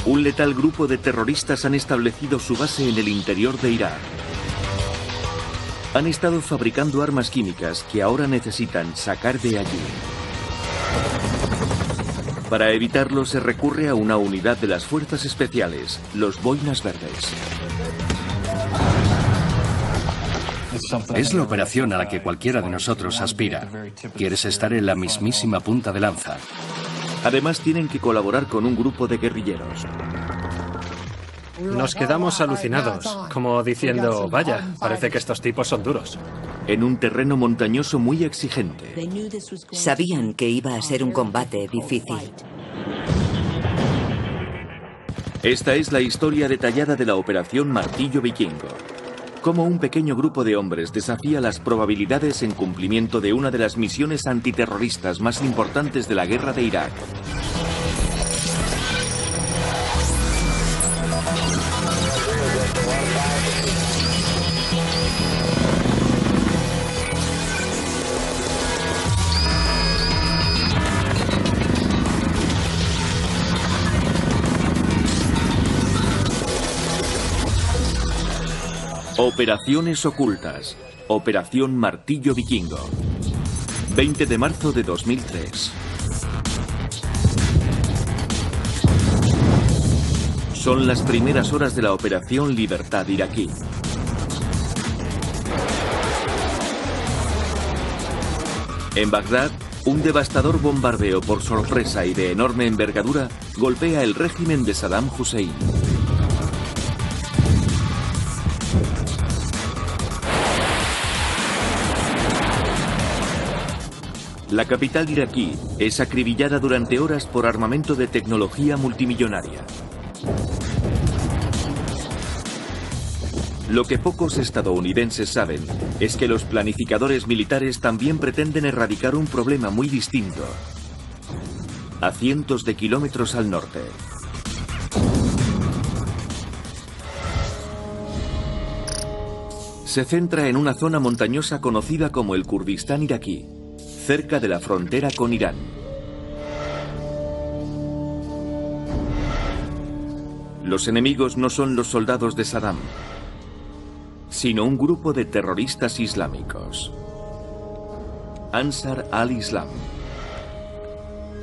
Un letal grupo de terroristas han establecido su base en el interior de Irak. Han estado fabricando armas químicas que ahora necesitan sacar de allí. Para evitarlo se recurre a una unidad de las fuerzas especiales, los Boinas Verdes. Es la operación a la que cualquiera de nosotros aspira. Quieres estar en la mismísima punta de lanza. Además tienen que colaborar con un grupo de guerrilleros. Nos quedamos alucinados, como diciendo, vaya, parece que estos tipos son duros. En un terreno montañoso muy exigente. Sabían que iba a ser un combate difícil. Esta es la historia detallada de la Operación Martillo Vikingo. Cómo un pequeño grupo de hombres desafía las probabilidades en cumplimiento de una de las misiones antiterroristas más importantes de la guerra de Irak. Operaciones ocultas. Operación Martillo Vikingo. 20 de marzo de 2003. Son las primeras horas de la Operación Libertad iraquí. En Bagdad, un devastador bombardeo por sorpresa y de enorme envergadura golpea el régimen de Saddam Hussein. La capital iraquí es acribillada durante horas por armamento de tecnología multimillonaria. Lo que pocos estadounidenses saben es que los planificadores militares también pretenden erradicar un problema muy distinto, a cientos de kilómetros al norte. Se centra en una zona montañosa conocida como el Kurdistán iraquí, cerca de la frontera con Irán. Los enemigos no son los soldados de Saddam, sino un grupo de terroristas islámicos. Ansar al-Islam,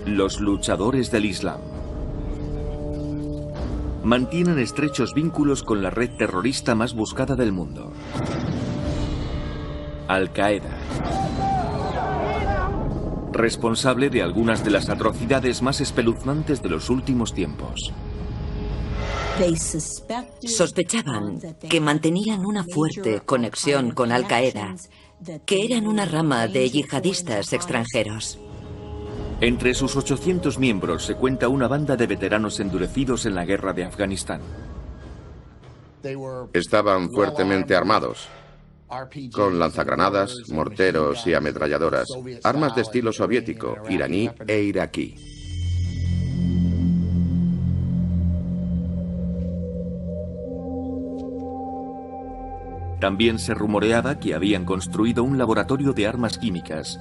los luchadores del Islam. Mantienen estrechos vínculos con la red terrorista más buscada del mundo, Al-Qaeda, responsable de algunas de las atrocidades más espeluznantes de los últimos tiempos. Sospechaban que mantenían una fuerte conexión con Al-Qaeda, que eran una rama de yihadistas extranjeros. Entre sus 800 miembros se cuenta una banda de veteranos endurecidos en la guerra de Afganistán. Estaban fuertemente armados, con lanzagranadas, morteros y ametralladoras, armas de estilo soviético, iraní e iraquí. También se rumoreaba que habían construido un laboratorio de armas químicas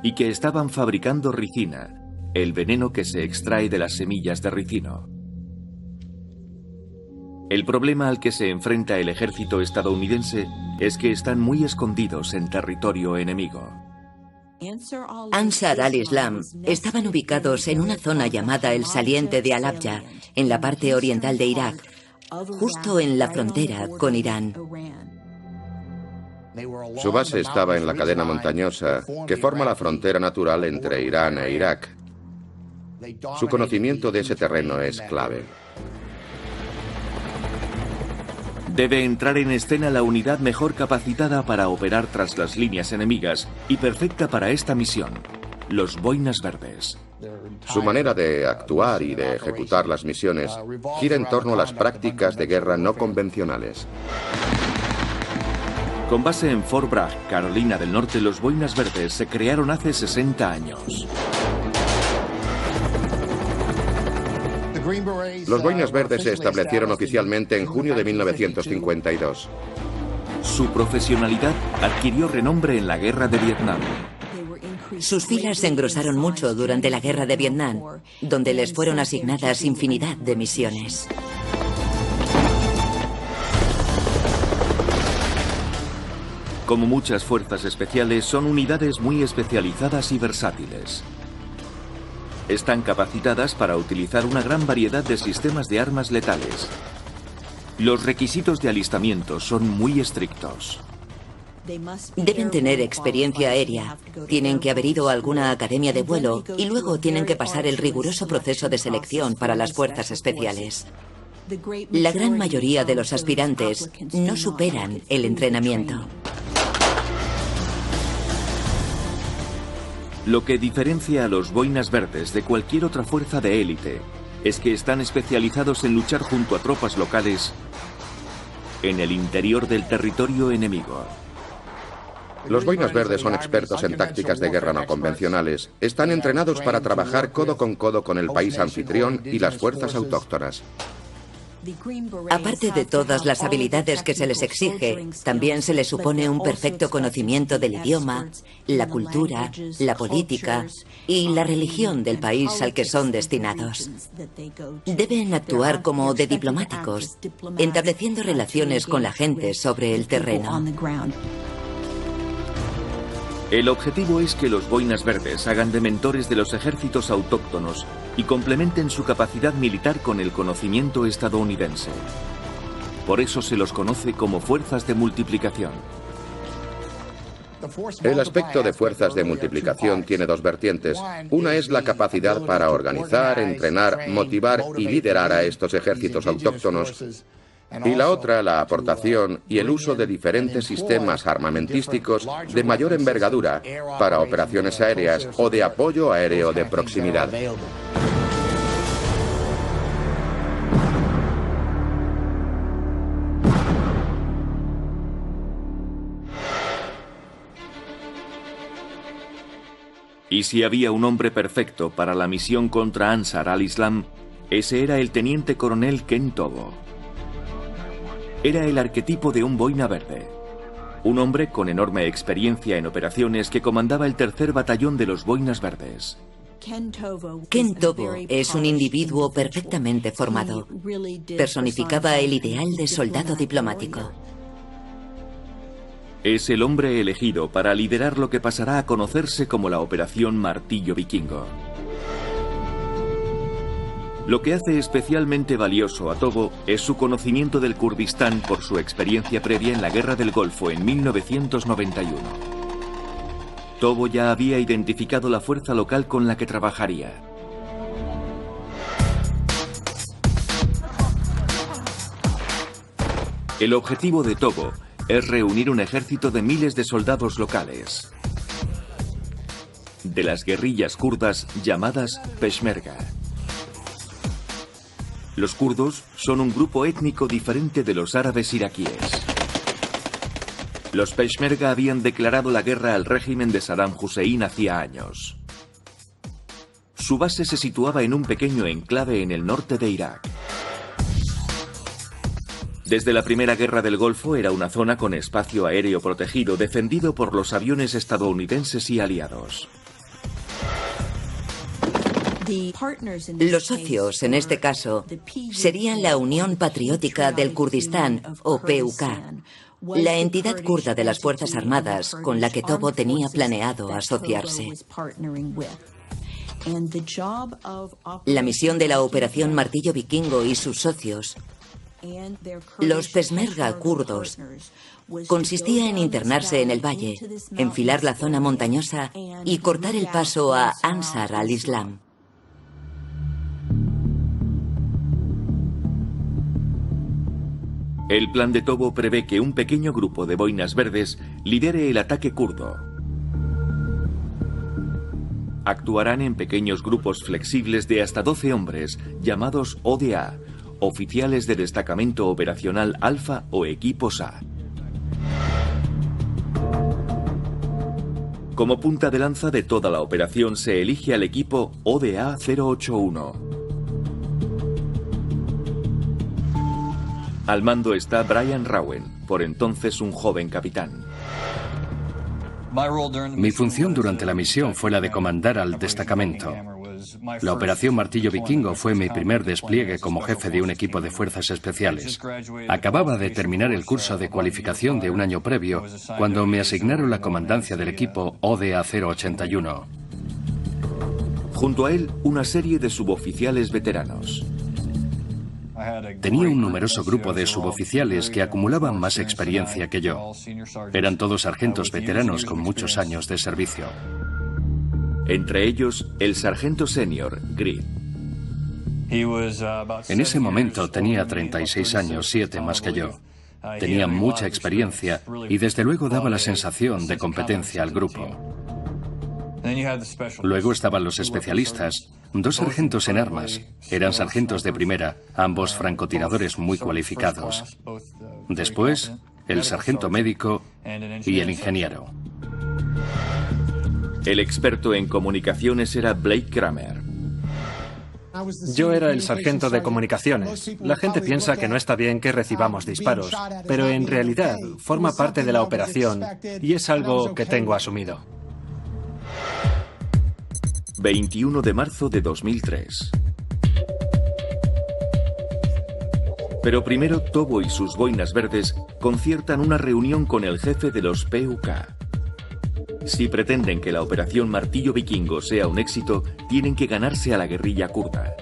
y que estaban fabricando ricina, el veneno que se extrae de las semillas de ricino. El problema al que se enfrenta el ejército estadounidense es que están muy escondidos en territorio enemigo. Ansar al-Islam estaban ubicados en una zona llamada el Saliente de Al-Abya, en la parte oriental de Irak, justo en la frontera con Irán. Su base estaba en la cadena montañosa que forma la frontera natural entre Irán e Irak. Su conocimiento de ese terreno es clave. Debe entrar en escena la unidad mejor capacitada para operar tras las líneas enemigas y perfecta para esta misión, los Boinas Verdes. Su manera de actuar y de ejecutar las misiones gira en torno a las prácticas de guerra no convencionales. Con base en Fort Bragg, Carolina del Norte, los Boinas Verdes se crearon hace 60 años. Los Boinas Verdes se establecieron oficialmente en junio de 1952. Su profesionalidad adquirió renombre en la guerra de Vietnam. Sus filas se engrosaron mucho durante la guerra de Vietnam, donde les fueron asignadas infinidad de misiones. Como muchas fuerzas especiales, son unidades muy especializadas y versátiles. Están capacitadas para utilizar una gran variedad de sistemas de armas letales. Los requisitos de alistamiento son muy estrictos. Deben tener experiencia aérea, tienen que haber ido a alguna academia de vuelo y luego tienen que pasar el riguroso proceso de selección para las fuerzas especiales. La gran mayoría de los aspirantes no superan el entrenamiento. Lo que diferencia a los Boinas Verdes de cualquier otra fuerza de élite es que están especializados en luchar junto a tropas locales en el interior del territorio enemigo. Los Boinas Verdes son expertos en tácticas de guerra no convencionales. Están entrenados para trabajar codo con el país anfitrión y las fuerzas autóctonas. Aparte de todas las habilidades que se les exige, también se les supone un perfecto conocimiento del idioma, la cultura, la política y la religión del país al que son destinados. Deben actuar como de diplomáticos, estableciendo relaciones con la gente sobre el terreno. El objetivo es que los Boinas Verdes hagan de mentores de los ejércitos autóctonos y complementen su capacidad militar con el conocimiento estadounidense. Por eso se los conoce como fuerzas de multiplicación. El aspecto de fuerzas de multiplicación tiene dos vertientes. Una es la capacidad para organizar, entrenar, motivar y liderar a estos ejércitos autóctonos. Y la otra, la aportación y el uso de diferentes sistemas armamentísticos de mayor envergadura para operaciones aéreas o de apoyo aéreo de proximidad. Y si había un hombre perfecto para la misión contra Ansar al-Islam, ese era el teniente coronel Ken Tobo. Era el arquetipo de un boina verde. Un hombre con enorme experiencia en operaciones que comandaba el 3er batallón de los Boinas Verdes. Ken Tobo es un individuo perfectamente formado. Personificaba el ideal de soldado diplomático. Es el hombre elegido para liderar lo que pasará a conocerse como la Operación Martillo Vikingo. Lo que hace especialmente valioso a Tobo es su conocimiento del Kurdistán por su experiencia previa en la Guerra del Golfo en 1991. Tobo ya había identificado la fuerza local con la que trabajaría. El objetivo de Tobo es reunir un ejército de miles de soldados locales, de las guerrillas kurdas llamadas Peshmerga. Los kurdos son un grupo étnico diferente de los árabes iraquíes. Los Peshmerga habían declarado la guerra al régimen de Saddam Hussein hacía años. Su base se situaba en un pequeño enclave en el norte de Irak. Desde la Primera Guerra del Golfo era una zona con espacio aéreo protegido defendido por los aviones estadounidenses y aliados. Los socios, en este caso, serían la Unión Patriótica del Kurdistán, o PUK, la entidad kurda de las Fuerzas Armadas con la que Tobo tenía planeado asociarse. La misión de la Operación Martillo Vikingo y sus socios, los Peshmerga kurdos, consistía en internarse en el valle, enfilar la zona montañosa y cortar el paso a Ansar al-Islam. El plan de Tobo prevé que un pequeño grupo de boinas verdes lidere el ataque kurdo. Actuarán en pequeños grupos flexibles de hasta 12 hombres, llamados ODA, oficiales de destacamento operacional Alfa o equipos A. Como punta de lanza de toda la operación se elige al equipo ODA 081. Al mando está Brian Rowan, por entonces un joven capitán. Mi función durante la misión fue la de comandar al destacamento. La Operación Martillo Vikingo fue mi primer despliegue como jefe de un equipo de fuerzas especiales. Acababa de terminar el curso de cualificación de un año previo cuando me asignaron la comandancia del equipo ODA 081. Junto a él, una serie de suboficiales veteranos. Tenía un numeroso grupo de suboficiales que acumulaban más experiencia que yo. Eran todos sargentos veteranos con muchos años de servicio. Entre ellos, el sargento senior, Greed. En ese momento tenía 36 años, 7 más que yo. Tenía mucha experiencia y desde luego daba la sensación de competencia al grupo. Luego estaban los especialistas, 2 sargentos en armas. Eran sargentos de primera, ambos francotiradores muy cualificados. Después, el sargento médico y el ingeniero. El experto en comunicaciones era Blake Kramer. Yo era el sargento de comunicaciones. La gente piensa que no está bien que recibamos disparos, pero en realidad forma parte de la operación y es algo que tengo asumido. 21 de marzo de 2003. Pero primero Tobo y sus boinas verdes conciertan una reunión con el jefe de los PUK. Si pretenden que la Operación Martillo Vikingo sea un éxito, tienen que ganarse a la guerrilla kurda.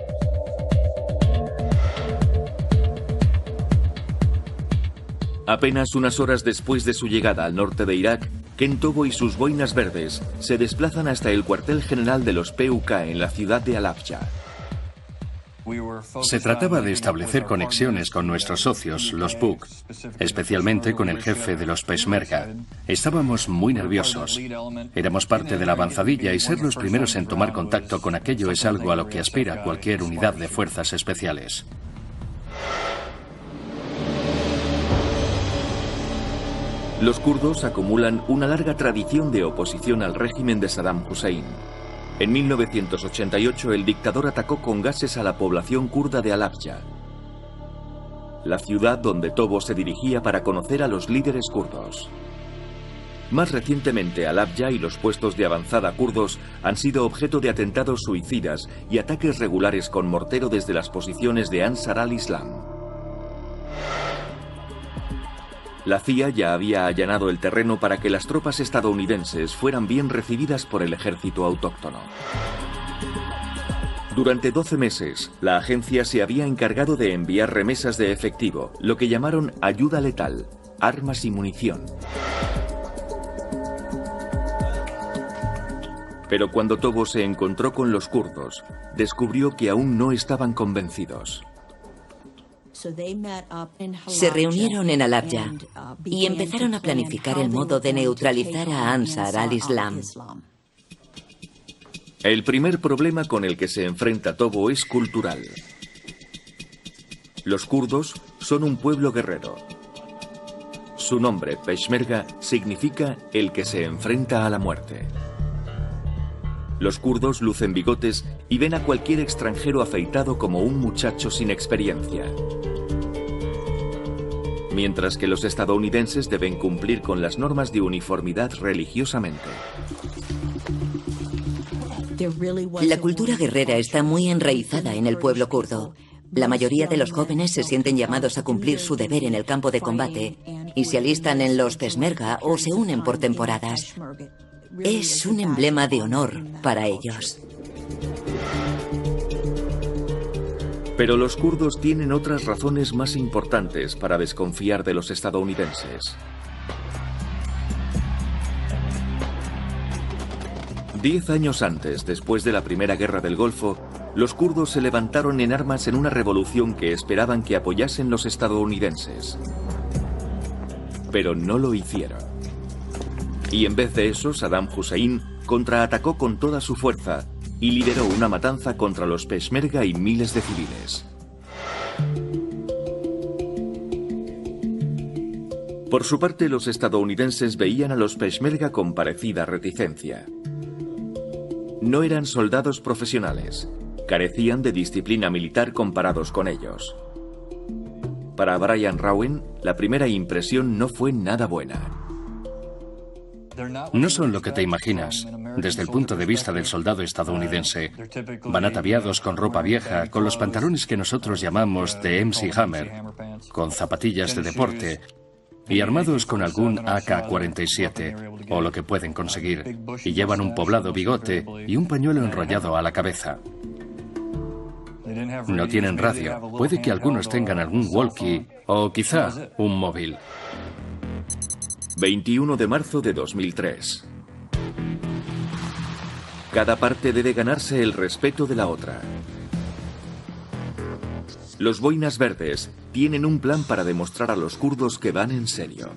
Apenas unas horas después de su llegada al norte de Irak, Ken Tobo y sus boinas verdes se desplazan hasta el cuartel general de los PUK en la ciudad de Halabja. Se trataba de establecer conexiones con nuestros socios, los PUK, especialmente con el jefe de los Peshmerga. Estábamos muy nerviosos. Éramos parte de la avanzadilla y ser los primeros en tomar contacto con aquello es algo a lo que aspira cualquier unidad de fuerzas especiales. Los kurdos acumulan una larga tradición de oposición al régimen de Saddam Hussein. En 1988 el dictador atacó con gases a la población kurda de Halabja, la ciudad donde Tobo se dirigía para conocer a los líderes kurdos. Más recientemente, Halabja y los puestos de avanzada kurdos han sido objeto de atentados suicidas y ataques regulares con mortero desde las posiciones de Ansar al-Islam. La CIA ya había allanado el terreno para que las tropas estadounidenses fueran bien recibidas por el ejército autóctono. Durante 12 meses, la agencia se había encargado de enviar remesas de efectivo, lo que llamaron ayuda letal, armas y munición. Pero cuando Tobo se encontró con los kurdos, descubrió que aún no estaban convencidos. Se reunieron en Halabja y empezaron a planificar el modo de neutralizar a Ansar al-Islam. El primer problema con el que se enfrenta Tobo es cultural. Los kurdos son un pueblo guerrero. Su nombre, Peshmerga, significa el que se enfrenta a la muerte. Los kurdos lucen bigotes y ven a cualquier extranjero afeitado como un muchacho sin experiencia. Mientras que los estadounidenses deben cumplir con las normas de uniformidad religiosamente. La cultura guerrera está muy enraizada en el pueblo kurdo. La mayoría de los jóvenes se sienten llamados a cumplir su deber en el campo de combate y se alistan en los Peshmerga o se unen por temporadas. Es un emblema de honor para ellos. Pero los kurdos tienen otras razones más importantes para desconfiar de los estadounidenses. 10 años antes, después de la Primera Guerra del Golfo, los kurdos se levantaron en armas en una revolución que esperaban que apoyasen los estadounidenses. Pero no lo hicieron. Y en vez de eso, Saddam Hussein contraatacó con toda su fuerza y lideró una matanza contra los Peshmerga y miles de civiles. Por su parte, los estadounidenses veían a los Peshmerga con parecida reticencia. No eran soldados profesionales, carecían de disciplina militar comparados con ellos. Para Brian Rowan, la primera impresión no fue nada buena. No son lo que te imaginas. Desde el punto de vista del soldado estadounidense, van ataviados con ropa vieja, con los pantalones que nosotros llamamos de MC Hammer, con zapatillas de deporte y armados con algún AK-47 o lo que pueden conseguir, y llevan un poblado bigote y un pañuelo enrollado a la cabeza. No tienen radio. Puede que algunos tengan algún walkie o quizá un móvil. 21 de marzo de 2003. Cada parte debe ganarse el respeto de la otra. Los boinas verdes tienen un plan para demostrar a los kurdos que van en serio.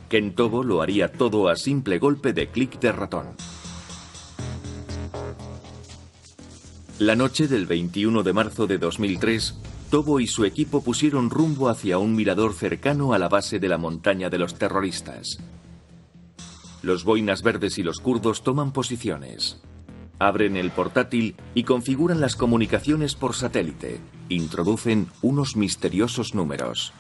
Ken Tobo lo haría todo a simple golpe de clic de ratón. La noche del 21 de marzo de 2003, Tobo y su equipo pusieron rumbo hacia un mirador cercano a la base de la montaña de los terroristas. Los boinas verdes y los kurdos toman posiciones. Abren el portátil y configuran las comunicaciones por satélite. Introducen unos misteriosos números.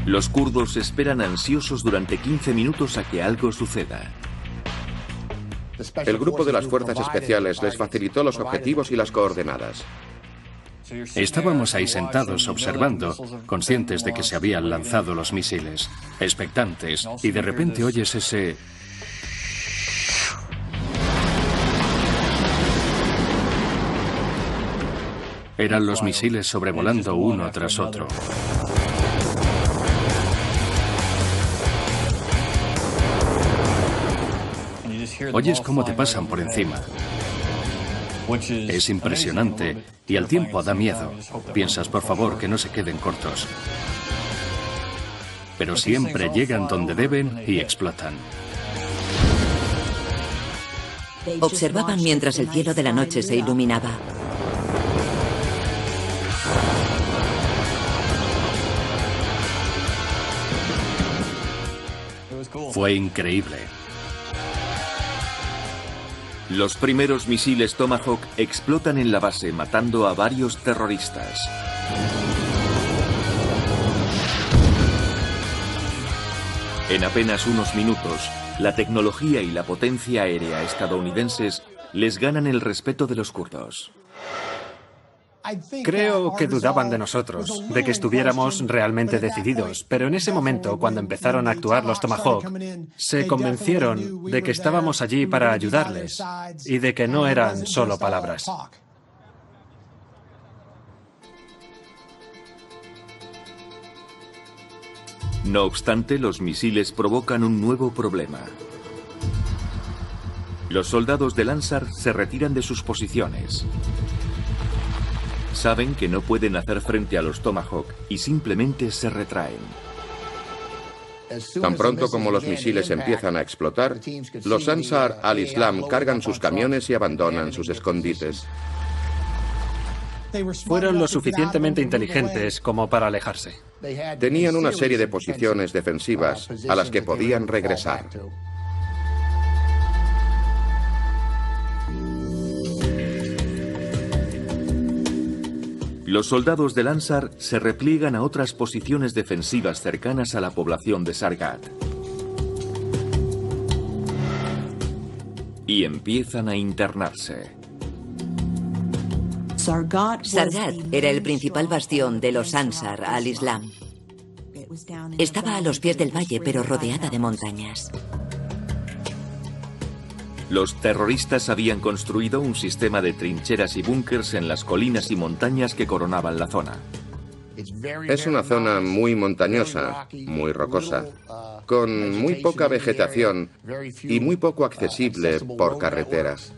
Los kurdos esperan ansiosos durante 15 minutos a que algo suceda. El grupo de las fuerzas especiales les facilitó los objetivos y las coordenadas. Estábamos ahí sentados observando, conscientes de que se habían lanzado los misiles, expectantes, y de repente oyes ese... Eran los misiles sobrevolando uno tras otro. Oyes cómo te pasan por encima. Es impresionante y al tiempo da miedo. Piensas, por favor, que no se queden cortos. Pero siempre llegan donde deben y explotan. Observaban mientras el cielo de la noche se iluminaba. Fue increíble. Los primeros misiles Tomahawk explotan en la base, matando a varios terroristas. En apenas unos minutos, la tecnología y la potencia aérea estadounidenses les ganan el respeto de los kurdos. Creo que dudaban de nosotros, de que estuviéramos realmente decididos, pero en ese momento, cuando empezaron a actuar los Tomahawk, se convencieron de que estábamos allí para ayudarles y de que no eran solo palabras. No obstante, los misiles provocan un nuevo problema. Los soldados del Ansar se retiran de sus posiciones. Saben que no pueden hacer frente a los Tomahawk y simplemente se retraen. Tan pronto como los misiles empiezan a explotar, los Ansar al-Islam cargan sus camiones y abandonan sus escondites. Fueron lo suficientemente inteligentes como para alejarse. Tenían una serie de posiciones defensivas a las que podían regresar. Los soldados del Ansar se repliegan a otras posiciones defensivas cercanas a la población de Sargat. Y empiezan a internarse. Sargat era el principal bastión de los Ansar al-Islam. Estaba a los pies del valle, pero rodeada de montañas. Los terroristas habían construido un sistema de trincheras y búnkers en las colinas y montañas que coronaban la zona. Es una zona muy montañosa, muy rocosa, con muy poca vegetación y muy poco accesible por carreteras.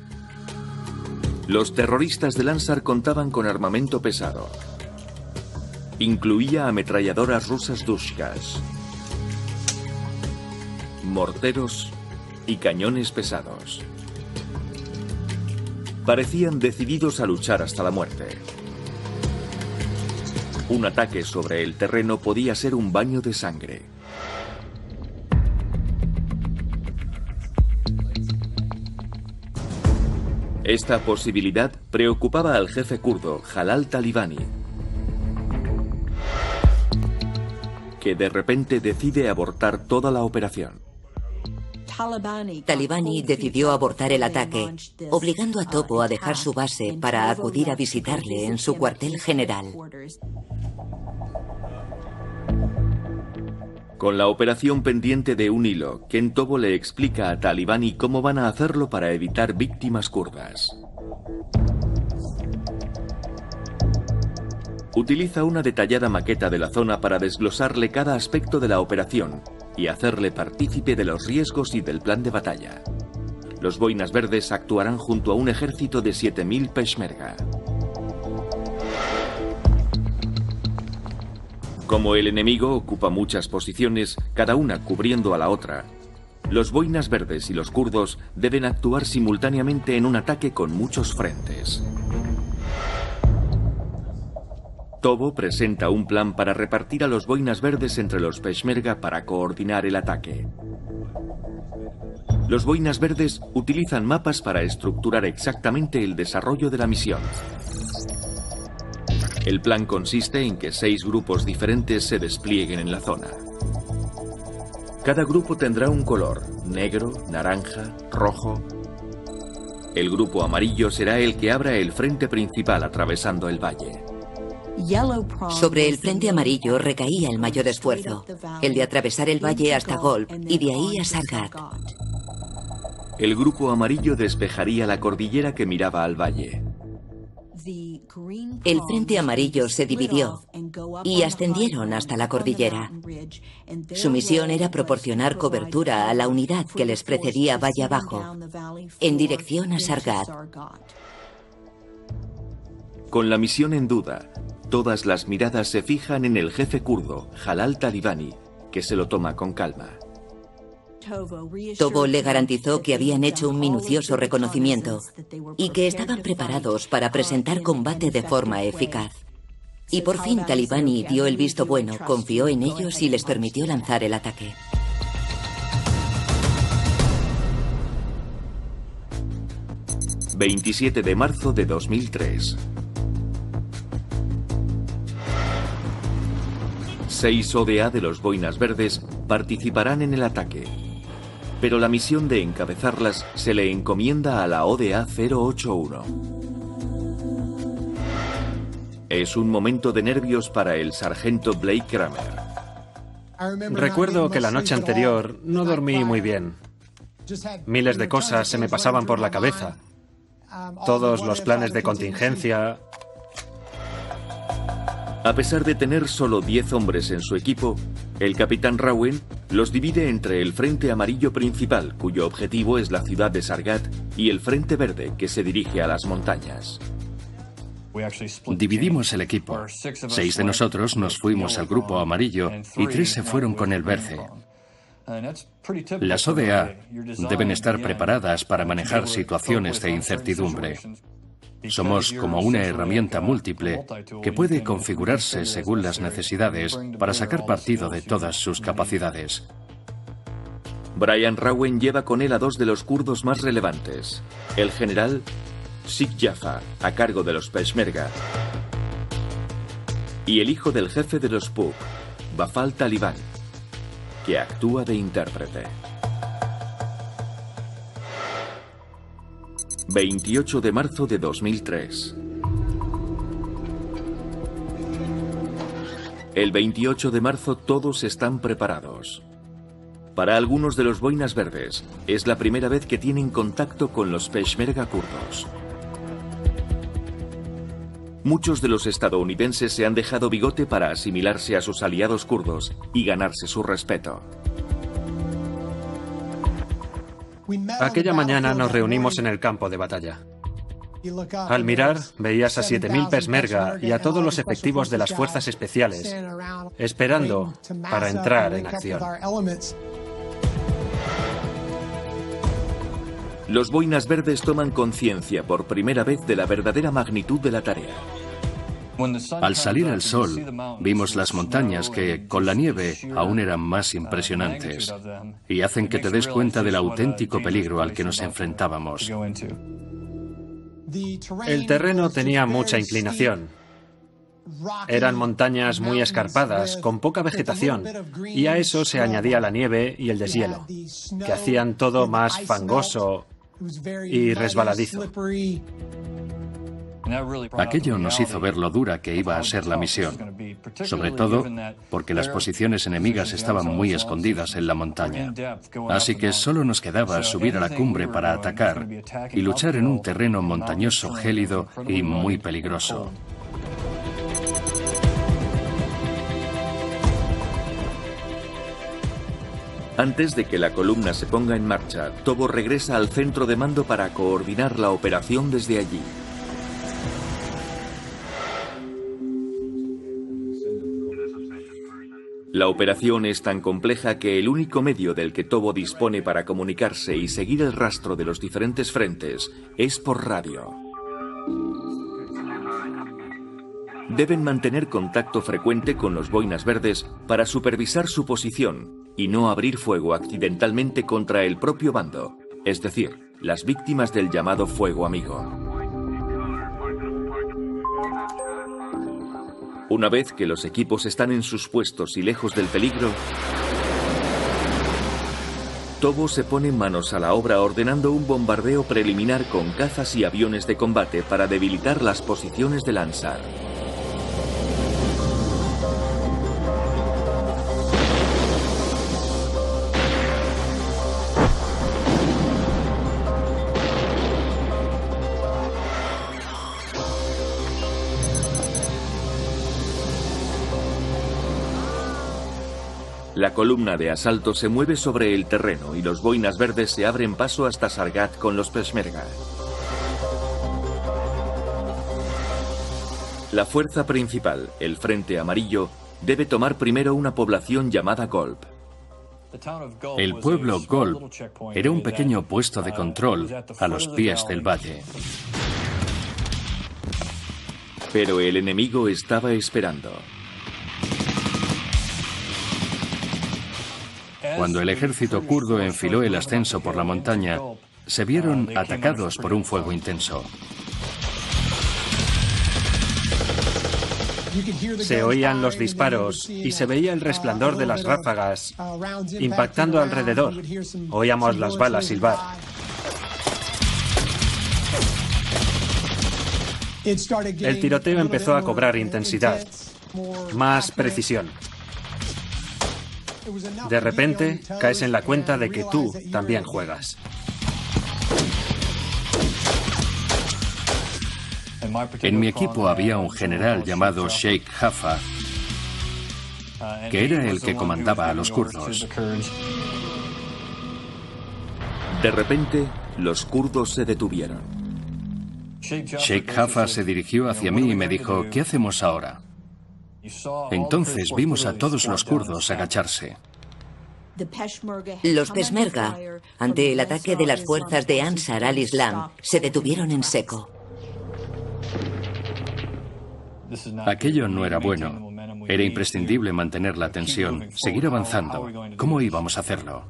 Los terroristas del Ansar contaban con armamento pesado. Incluía ametralladoras rusas Dushkas, morteros y cañones pesados. Parecían decididos a luchar hasta la muerte. Un ataque sobre el terreno podía ser un baño de sangre. Esta posibilidad preocupaba al jefe kurdo, Jalal Talibani, que de repente decide abortar toda la operación. Talibani decidió abortar el ataque, obligando a Topo a dejar su base para acudir a visitarle en su cuartel general. Con la operación pendiente de un hilo, Ken Tobo le explica a Talibani cómo van a hacerlo para evitar víctimas kurdas. Utiliza una detallada maqueta de la zona para desglosarle cada aspecto de la operación y hacerle partícipe de los riesgos y del plan de batalla. Los boinas verdes actuarán junto a un ejército de 7000 peshmerga. Como el enemigo ocupa muchas posiciones, cada una cubriendo a la otra, los boinas verdes y los kurdos deben actuar simultáneamente en un ataque con muchos frentes. Tobo presenta un plan para repartir a los boinas verdes entre los peshmerga para coordinar el ataque. Los boinas verdes utilizan mapas para estructurar exactamente el desarrollo de la misión. El plan consiste en que 6 grupos diferentes se desplieguen en la zona. Cada grupo tendrá un color: negro, naranja, rojo. El grupo amarillo será el que abra el frente principal atravesando el valle. Sobre el frente amarillo recaía el mayor esfuerzo, el de atravesar el valle hasta Golb y de ahí a Sargat. El grupo amarillo despejaría la cordillera que miraba al valle. El frente amarillo se dividió y ascendieron hasta la cordillera. Su misión era proporcionar cobertura a la unidad que les precedía valle abajo, en dirección a Sargat. Con la misión en duda, todas las miradas se fijan en el jefe kurdo, Jalal Talibani, que se lo toma con calma. Tobo le garantizó que habían hecho un minucioso reconocimiento y que estaban preparados para presentar combate de forma eficaz. Y por fin Talibani dio el visto bueno, confió en ellos y les permitió lanzar el ataque. ...27 de marzo de 2003... 6 ODA de los boinas verdes participarán en el ataque, pero la misión de encabezarlas se le encomienda a la ODA 081. Es un momento de nervios para el sargento Blake Kramer. Recuerdo que la noche anterior no dormí muy bien. Miles de cosas se me pasaban por la cabeza. Todos los planes de contingencia. A pesar de tener solo 10 hombres en su equipo, el capitán Rawen los divide entre el frente amarillo principal, cuyo objetivo es la ciudad de Sargat, y el frente verde, que se dirige a las montañas. Dividimos el equipo. 6 de nosotros nos fuimos al grupo amarillo y 3 se fueron con el verde. Las ODA deben estar preparadas para manejar situaciones de incertidumbre. Somos como una herramienta múltiple que puede configurarse según las necesidades para sacar partido de todas sus capacidades. Brian Rawen lleva con él a 2 de los kurdos más relevantes: el general Sheikh Jaffa, a cargo de los peshmerga, y el hijo del jefe de los PUK, Bafal Talibán, que actúa de intérprete. 28 de marzo de 2003. El 28 de marzo todos están preparados. Para algunos de los boinas verdes, es la primera vez que tienen contacto con los peshmerga kurdos. Muchos de los estadounidenses se han dejado bigote para asimilarse a sus aliados kurdos y ganarse su respeto. Aquella mañana nos reunimos en el campo de batalla. Al mirar, veías a 7000 peshmerga y a todos los efectivos de las fuerzas especiales, esperando para entrar en acción. Los boinas verdes toman conciencia por primera vez de la verdadera magnitud de la tarea. Al salir el sol, vimos las montañas que, con la nieve, aún eran más impresionantes y hacen que te des cuenta del auténtico peligro al que nos enfrentábamos. El terreno tenía mucha inclinación. Eran montañas muy escarpadas, con poca vegetación, y a eso se añadía la nieve y el deshielo, que hacían todo más fangoso y resbaladizo. Aquello nos hizo ver lo dura que iba a ser la misión, sobre todo porque las posiciones enemigas estaban muy escondidas en la montaña. Así que solo nos quedaba subir a la cumbre para atacar y luchar en un terreno montañoso, gélido y muy peligroso. Antes de que la columna se ponga en marcha, Tobo regresa al centro de mando para coordinar la operación desde allí. La operación es tan compleja que el único medio del que Tobo dispone para comunicarse y seguir el rastro de los diferentes frentes es por radio. Deben mantener contacto frecuente con los boinas verdes para supervisar su posición y no abrir fuego accidentalmente contra el propio bando, es decir, las víctimas del llamado fuego amigo. Una vez que los equipos están en sus puestos y lejos del peligro, Tobo se pone manos a la obra ordenando un bombardeo preliminar con cazas y aviones de combate para debilitar las posiciones del Ansar. La columna de asalto se mueve sobre el terreno y los boinas verdes se abren paso hasta Sargat con los Peshmerga. La fuerza principal, el Frente Amarillo, debe tomar primero una población llamada Golb. El pueblo Golb era un pequeño puesto de control a los pies del valle. Pero el enemigo estaba esperando. Cuando el ejército kurdo enfiló el ascenso por la montaña, se vieron atacados por un fuego intenso. Se oían los disparos y se veía el resplandor de las ráfagas impactando alrededor. Oíamos las balas silbar. El tiroteo empezó a cobrar intensidad, más precisión. De repente, caes en la cuenta de que tú también juegas. En mi equipo había un general llamado Sheikh Jaffa, que era el que comandaba a los kurdos. De repente, los kurdos se detuvieron. Sheikh Jaffa se dirigió hacia mí y me dijo, ¿qué hacemos ahora? Entonces vimos a todos los kurdos agacharse. Los Peshmerga, ante el ataque de las fuerzas de Ansar al-Islam, se detuvieron en seco. Aquello no era bueno. Era imprescindible mantener la tensión, seguir avanzando. ¿Cómo íbamos a hacerlo?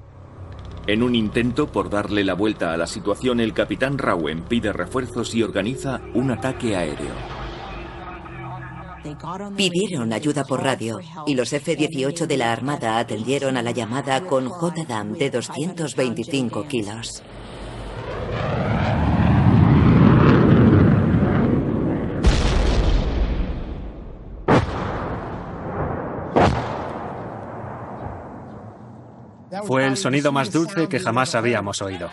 En un intento por darle la vuelta a la situación, el capitán Rawen pide refuerzos y organiza un ataque aéreo. Pidieron ayuda por radio y los F-18 de la Armada atendieron a la llamada con JDAM de 225 kilos. Fue el sonido más dulce que jamás habíamos oído.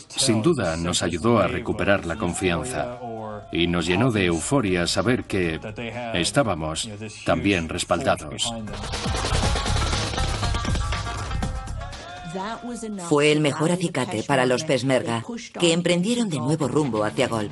Sin duda nos ayudó a recuperar la confianza y nos llenó de euforia saber que estábamos también respaldados. Fue el mejor acicate para los Peshmerga, que emprendieron de nuevo rumbo hacia Golb.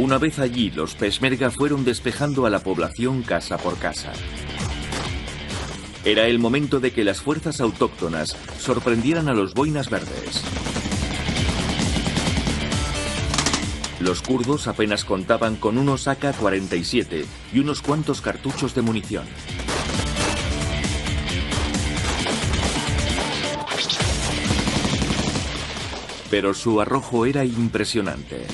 Una vez allí, los Peshmerga fueron despejando a la población casa por casa. Era el momento de que las fuerzas autóctonas sorprendieran a los boinas verdes. Los kurdos apenas contaban con unos AK-47 y unos cuantos cartuchos de munición. Pero su arrojo era impresionante.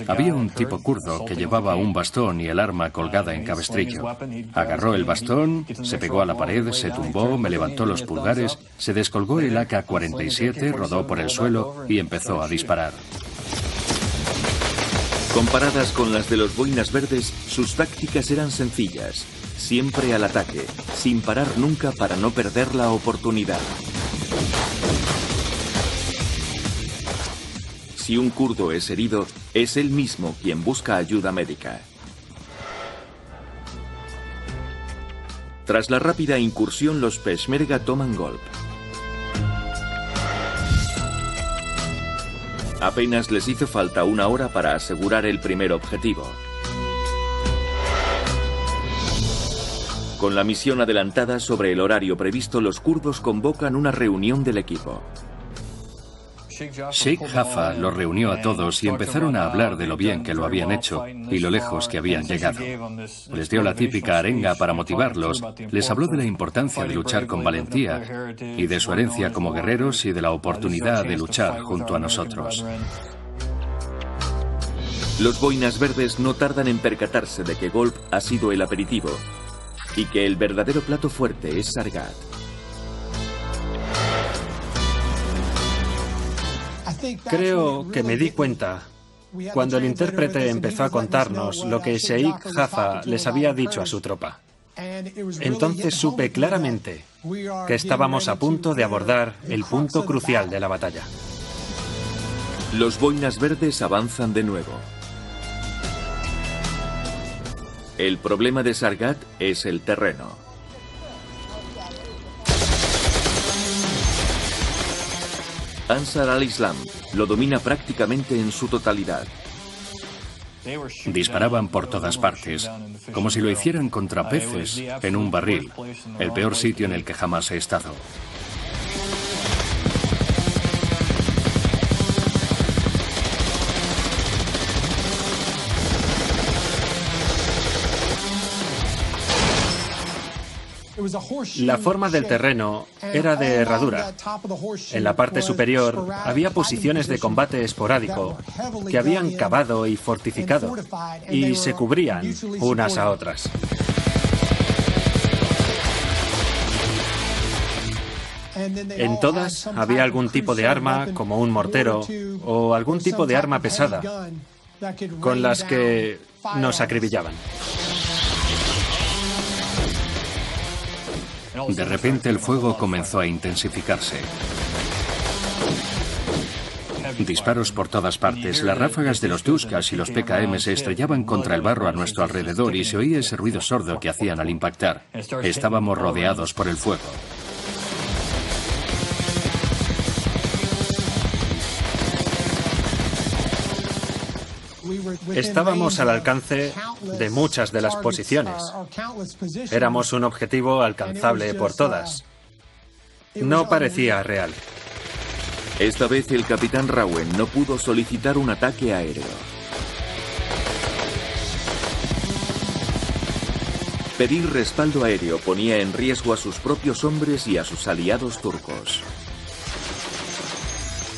Había un tipo kurdo que llevaba un bastón y el arma colgada en cabestrillo. Agarró el bastón, se pegó a la pared, se tumbó, me levantó los pulgares, se descolgó el AK-47, rodó por el suelo y empezó a disparar. Comparadas con las de los boinas verdes, sus tácticas eran sencillas. Siempre al ataque, sin parar nunca para no perder la oportunidad. Si un kurdo es herido, es él mismo quien busca ayuda médica. Tras la rápida incursión, los peshmerga toman Golp. Apenas les hizo falta una hora para asegurar el primer objetivo. Con la misión adelantada sobre el horario previsto, los kurdos convocan una reunión del equipo. Sheikh Jaffa los reunió a todos y empezaron a hablar de lo bien que lo habían hecho y lo lejos que habían llegado. Les dio la típica arenga para motivarlos, les habló de la importancia de luchar con valentía y de su herencia como guerreros y de la oportunidad de luchar junto a nosotros. Los boinas verdes no tardan en percatarse de que Golp ha sido el aperitivo y que el verdadero plato fuerte es Sargat. Creo que me di cuenta cuando el intérprete empezó a contarnos lo que Sheikh Jaffa les había dicho a su tropa. Entonces supe claramente que estábamos a punto de abordar el punto crucial de la batalla. Los boinas verdes avanzan de nuevo. El problema de Sargat es el terreno. Ansar al-Islam lo domina prácticamente en su totalidad. Disparaban por todas partes, como si lo hicieran contra peces en un barril, el peor sitio en el que jamás he estado. La forma del terreno era de herradura. En la parte superior había posiciones de combate esporádico que habían cavado y fortificado y se cubrían unas a otras. En todas había algún tipo de arma, como un mortero, o algún tipo de arma pesada, con las que nos acribillaban. De repente el fuego comenzó a intensificarse. Disparos por todas partes, las ráfagas de los Tuskas y los PKM se estrellaban contra el barro a nuestro alrededor y se oía ese ruido sordo que hacían al impactar. Estábamos rodeados por el fuego. Estábamos al alcance de muchas de las posiciones. Éramos un objetivo alcanzable por todas. No parecía real. Esta vez el capitán Rauen no pudo solicitar un ataque aéreo. Pedir respaldo aéreo ponía en riesgo a sus propios hombres y a sus aliados turcos.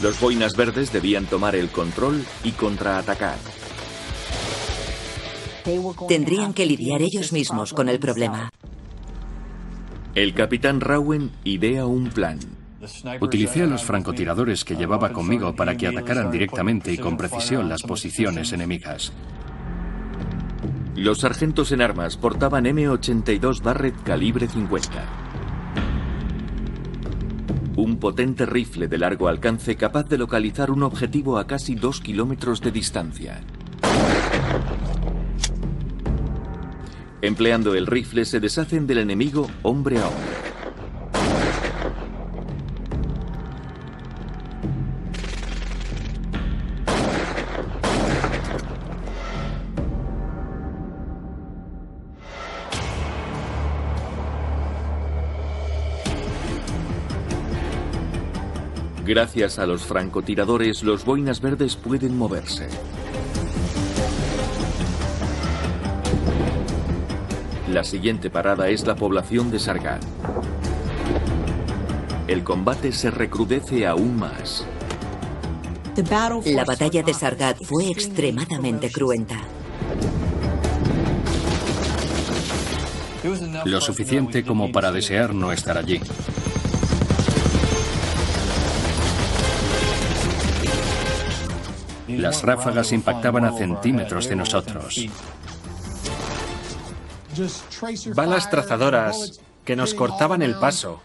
Los boinas verdes debían tomar el control y contraatacar. Tendrían que lidiar ellos mismos con el problema. El capitán Rauen idea un plan. Utilicé a los francotiradores que llevaba conmigo para que atacaran directamente y con precisión las posiciones enemigas. Los sargentos en armas portaban M82 Barrett calibre 50. Un potente rifle de largo alcance capaz de localizar un objetivo a casi 2 kilómetros de distancia. Empleando el rifle se deshacen del enemigo hombre a hombre. Gracias a los francotiradores, los boinas verdes pueden moverse. La siguiente parada es la población de Sargat. El combate se recrudece aún más. La batalla de Sargat fue extremadamente cruenta. Lo suficiente como para desear no estar allí. Las ráfagas impactaban a centímetros de nosotros. Balas trazadoras que nos cortaban el paso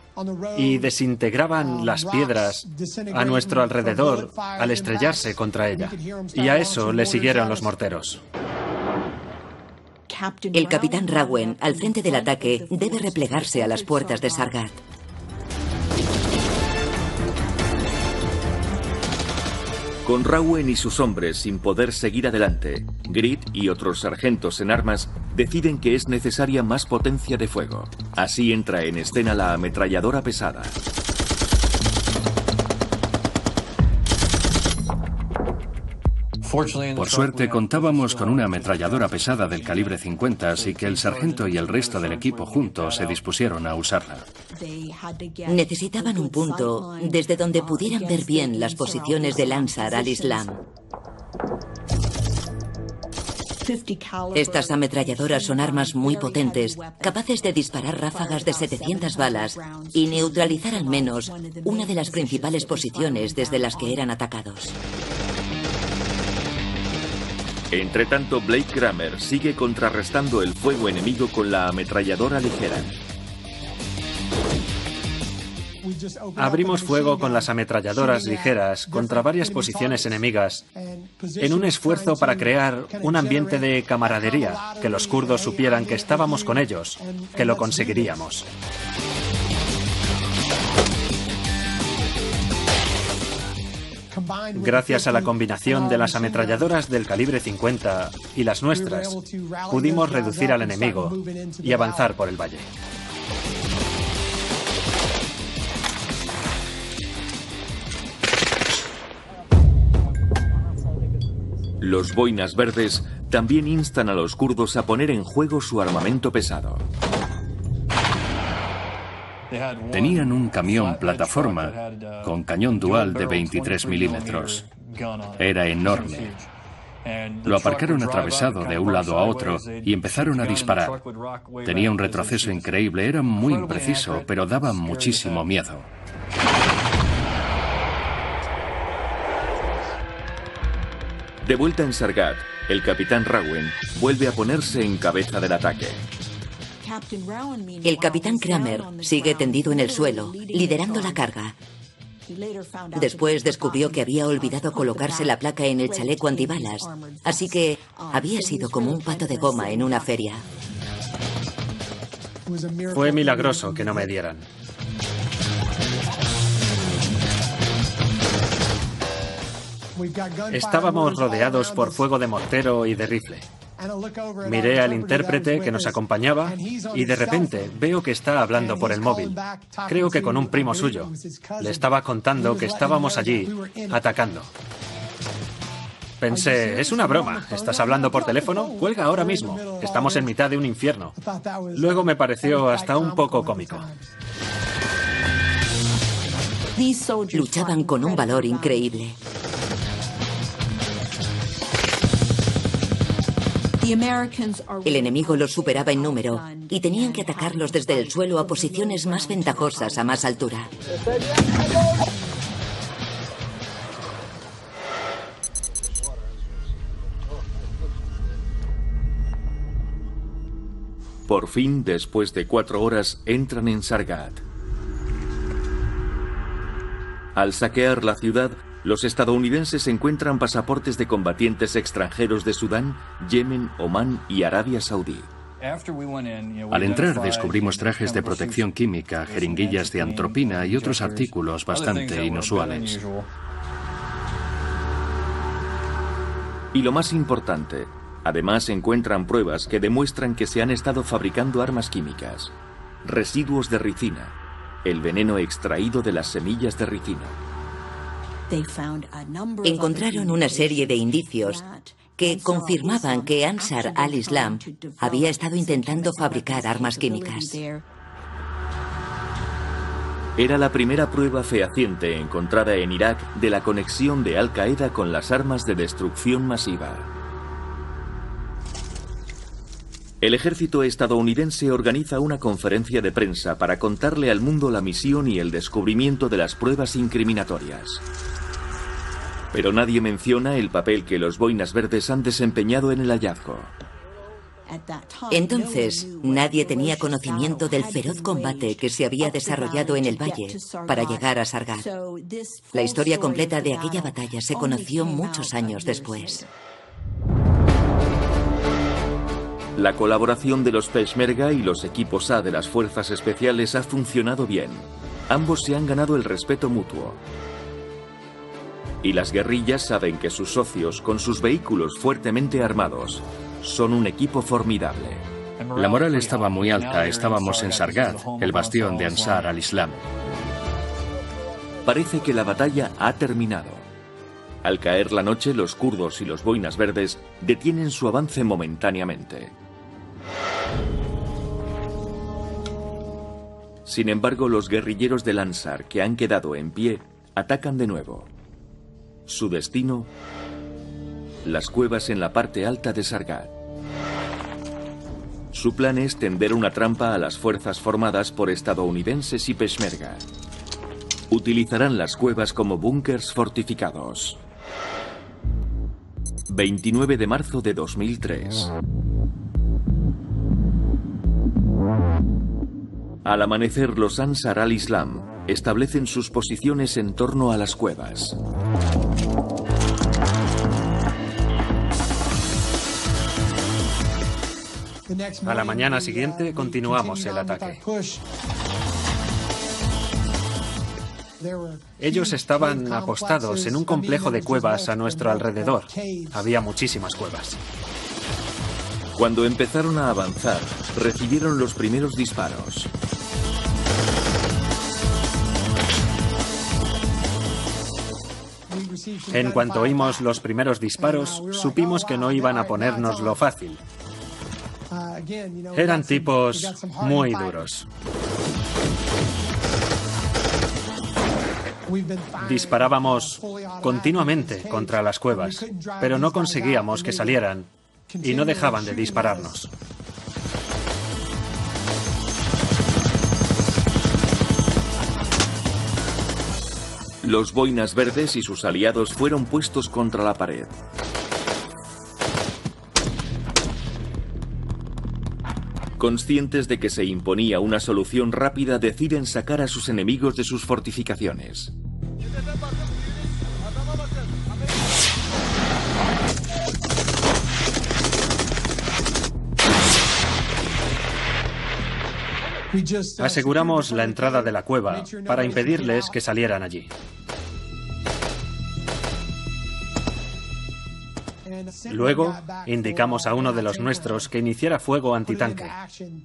y desintegraban las piedras a nuestro alrededor al estrellarse contra ella. Y a eso le siguieron los morteros. El capitán Rowan, al frente del ataque, debe replegarse a las puertas de Sargat. Con Rowan y sus hombres sin poder seguir adelante, Grid y otros sargentos en armas deciden que es necesaria más potencia de fuego. Así entra en escena la ametralladora pesada. Por suerte contábamos con una ametralladora pesada del calibre 50, así que el sargento y el resto del equipo juntos se dispusieron a usarla. Necesitaban un punto desde donde pudieran ver bien las posiciones del Ansar al-Islam. Estas ametralladoras son armas muy potentes, capaces de disparar ráfagas de 700 balas y neutralizar al menos una de las principales posiciones desde las que eran atacados. Entre tanto, Blake Kramer sigue contrarrestando el fuego enemigo con la ametralladora ligera. Abrimos fuego con las ametralladoras ligeras contra varias posiciones enemigas en un esfuerzo para crear un ambiente de camaradería, que los kurdos supieran que estábamos con ellos, que lo conseguiríamos. Gracias a la combinación de las ametralladoras del calibre 50 y las nuestras, pudimos reducir al enemigo y avanzar por el valle. Los boinas verdes también instan a los kurdos a poner en juego su armamento pesado. Tenían un camión plataforma con cañón dual de 23 milímetros. Era enorme. Lo aparcaron atravesado de un lado a otro y empezaron a disparar. Tenía un retroceso increíble, era muy impreciso, pero daba muchísimo miedo. De vuelta en Sargat, el capitán Rowan vuelve a ponerse en cabeza del ataque. El capitán Kramer sigue tendido en el suelo, liderando la carga. Después descubrió que había olvidado colocarse la placa en el chaleco antibalas, así que había sido como un pato de goma en una feria. Fue milagroso que no me dieran. Estábamos rodeados por fuego de mortero y de rifle. Miré al intérprete que nos acompañaba y de repente veo que está hablando por el móvil. Creo que con un primo suyo. Le estaba contando que estábamos allí, atacando. Pensé, es una broma. ¿Estás hablando por teléfono? Cuelga ahora mismo. Estamos en mitad de un infierno. Luego me pareció hasta un poco cómico. Luchaban con un valor increíble. El enemigo los superaba en número y tenían que atacarlos desde el suelo a posiciones más ventajosas a más altura. Por fin, después de 4 horas, entran en Sargat. Al saquear la ciudad, los estadounidenses encuentran pasaportes de combatientes extranjeros de Sudán, Yemen, Omán y Arabia Saudí. Al entrar descubrimos trajes de protección química, jeringuillas de antropina y otros artículos bastante inusuales. Y lo más importante, además encuentran pruebas que demuestran que se han estado fabricando armas químicas. Residuos de ricina, el veneno extraído de las semillas de ricino. Encontraron una serie de indicios que confirmaban que Ansar al-Islam había estado intentando fabricar armas químicas. Era la primera prueba fehaciente encontrada en Irak de la conexión de Al-Qaeda con las armas de destrucción masiva. El ejército estadounidense organiza una conferencia de prensa para contarle al mundo la misión y el descubrimiento de las pruebas incriminatorias. Pero nadie menciona el papel que los boinas verdes han desempeñado en el hallazgo. Entonces, nadie tenía conocimiento del feroz combate que se había desarrollado en el valle para llegar a Sargat. La historia completa de aquella batalla se conoció muchos años después. La colaboración de los Peshmerga y los equipos A de las fuerzas especiales ha funcionado bien. Ambos se han ganado el respeto mutuo. Y las guerrillas saben que sus socios, con sus vehículos fuertemente armados, son un equipo formidable. La moral estaba muy alta. Estábamos en Sargat, el bastión de Ansar al-Islam. Parece que la batalla ha terminado. Al caer la noche, los kurdos y los boinas verdes detienen su avance momentáneamente. Sin embargo, los guerrilleros del Ansar, que han quedado en pie, atacan de nuevo. Su destino: las cuevas en la parte alta de Sargat. Su plan es tender una trampa a las fuerzas formadas por estadounidenses y Peshmerga. Utilizarán las cuevas como búnkers fortificados. 29 de marzo de 2003. Al amanecer, los Ansar al-Islam establecen sus posiciones en torno a las cuevas. A la mañana siguiente continuamos el ataque. Ellos estaban apostados en un complejo de cuevas a nuestro alrededor. Había muchísimas cuevas. Cuando empezaron a avanzar, recibieron los primeros disparos. En cuanto oímos los primeros disparos, supimos que no iban a ponérnoslo fácil. Eran tipos muy duros. Disparábamos continuamente contra las cuevas, pero no conseguíamos que salieran y no dejaban de dispararnos. Los boinas verdes y sus aliados fueron puestos contra la pared. Conscientes de que se imponía una solución rápida, deciden sacar a sus enemigos de sus fortificaciones. Aseguramos la entrada de la cueva para impedirles que salieran allí. Luego, indicamos a uno de los nuestros que iniciara fuego antitanque.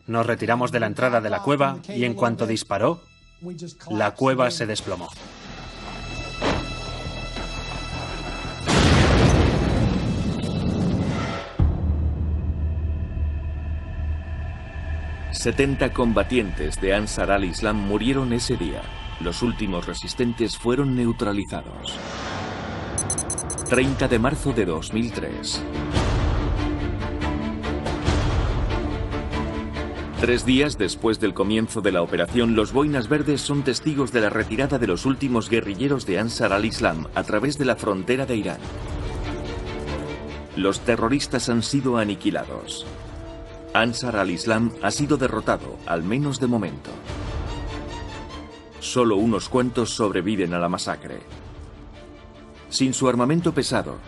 Nos retiramos de la entrada de la cueva y en cuanto disparó, la cueva se desplomó. ...70 combatientes de Ansar al-Islam murieron ese día. Los últimos resistentes fueron neutralizados. 30 de marzo de 2003. 3 días después del comienzo de la operación, los boinas verdes son testigos de la retirada de los últimos guerrilleros de Ansar al-Islam a través de la frontera de Irán. Los terroristas han sido aniquilados. Ansar al-Islam ha sido derrotado, al menos de momento. Solo unos cuantos sobreviven a la masacre. Sin su armamento pesado,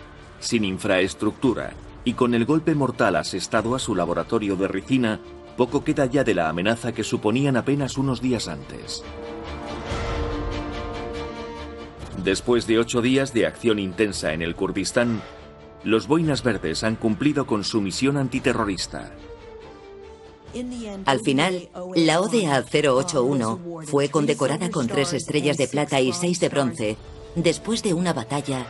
sin infraestructura y con el golpe mortal asestado a su laboratorio de ricina, poco queda ya de la amenaza que suponían apenas unos días antes. Después de 8 días de acción intensa en el Kurdistán, los boinas verdes han cumplido con su misión antiterrorista. Al final, la ODA 081 fue condecorada con 3 estrellas de plata y 6 de bronce Después de una batalla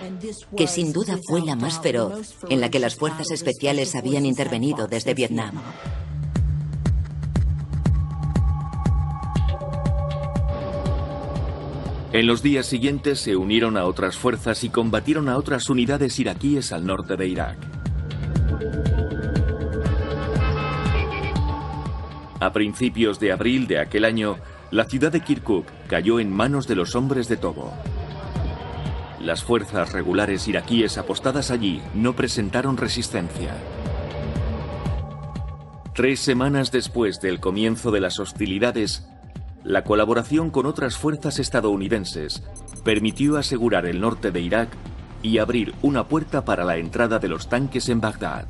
que sin duda fue la más feroz, en la que las fuerzas especiales habían intervenido desde Vietnam. En los días siguientes se unieron a otras fuerzas y combatieron a otras unidades iraquíes al norte de Irak. A principios de abril de aquel año, la ciudad de Kirkuk cayó en manos de los hombres de Tobo. Las fuerzas regulares iraquíes apostadas allí no presentaron resistencia. 3 semanas después del comienzo de las hostilidades, la colaboración con otras fuerzas estadounidenses permitió asegurar el norte de Irak y abrir una puerta para la entrada de los tanques en Bagdad.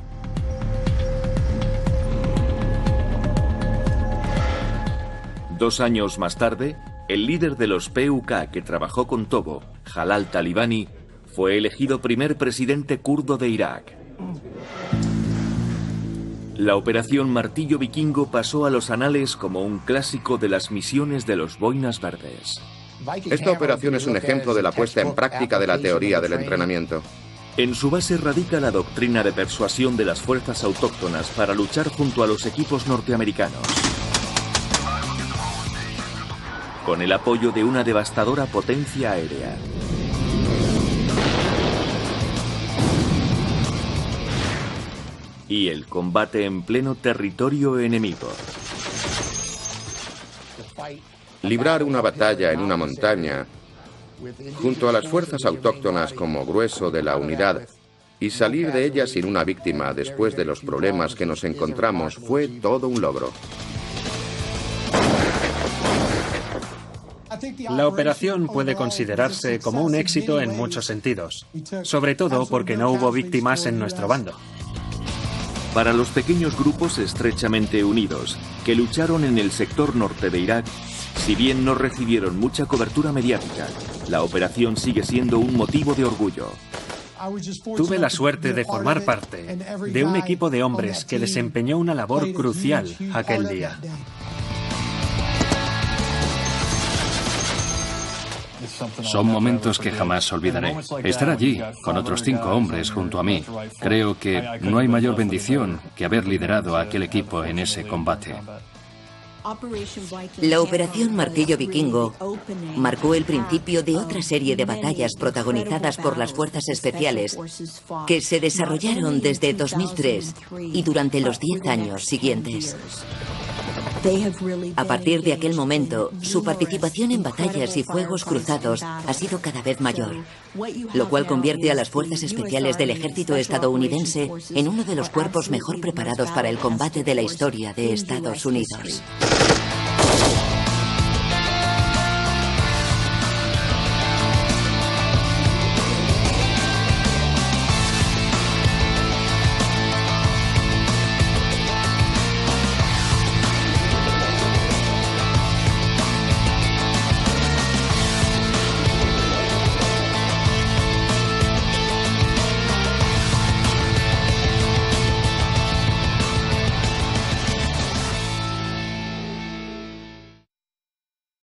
Dos años más tarde, el líder de los PUK que trabajó con Tobo, Jalal Talibani, fue elegido primer presidente kurdo de Irak. La Operación Martillo Vikingo pasó a los anales como un clásico de las misiones de los Boinas Verdes. Esta operación es un ejemplo de la puesta en práctica de la teoría del entrenamiento. En su base radica la doctrina de persuasión de las fuerzas autóctonas para luchar junto a los equipos norteamericanos, con el apoyo de una devastadora potencia aérea. Y el combate en pleno territorio enemigo. Librar una batalla en una montaña, junto a las fuerzas autóctonas como grueso de la unidad, y salir de ella sin una víctima después de los problemas que nos encontramos fue todo un logro. La operación puede considerarse como un éxito en muchos sentidos, sobre todo porque no hubo víctimas en nuestro bando. Para los pequeños grupos estrechamente unidos que lucharon en el sector norte de Irak, si bien no recibieron mucha cobertura mediática, la operación sigue siendo un motivo de orgullo. Tuve la suerte de formar parte de un equipo de hombres que desempeñó una labor crucial aquel día. Son momentos que jamás olvidaré. Estar allí, con otros 5 hombres junto a mí, creo que no hay mayor bendición que haber liderado a aquel equipo en ese combate. La Operación Martillo Vikingo marcó el principio de otra serie de batallas protagonizadas por las fuerzas especiales que se desarrollaron desde 2003 y durante los 10 años siguientes. A partir de aquel momento, su participación en batallas y fuegos cruzados ha sido cada vez mayor, lo cual convierte a las fuerzas especiales del ejército estadounidense en uno de los cuerpos mejor preparados para el combate de la historia de Estados Unidos.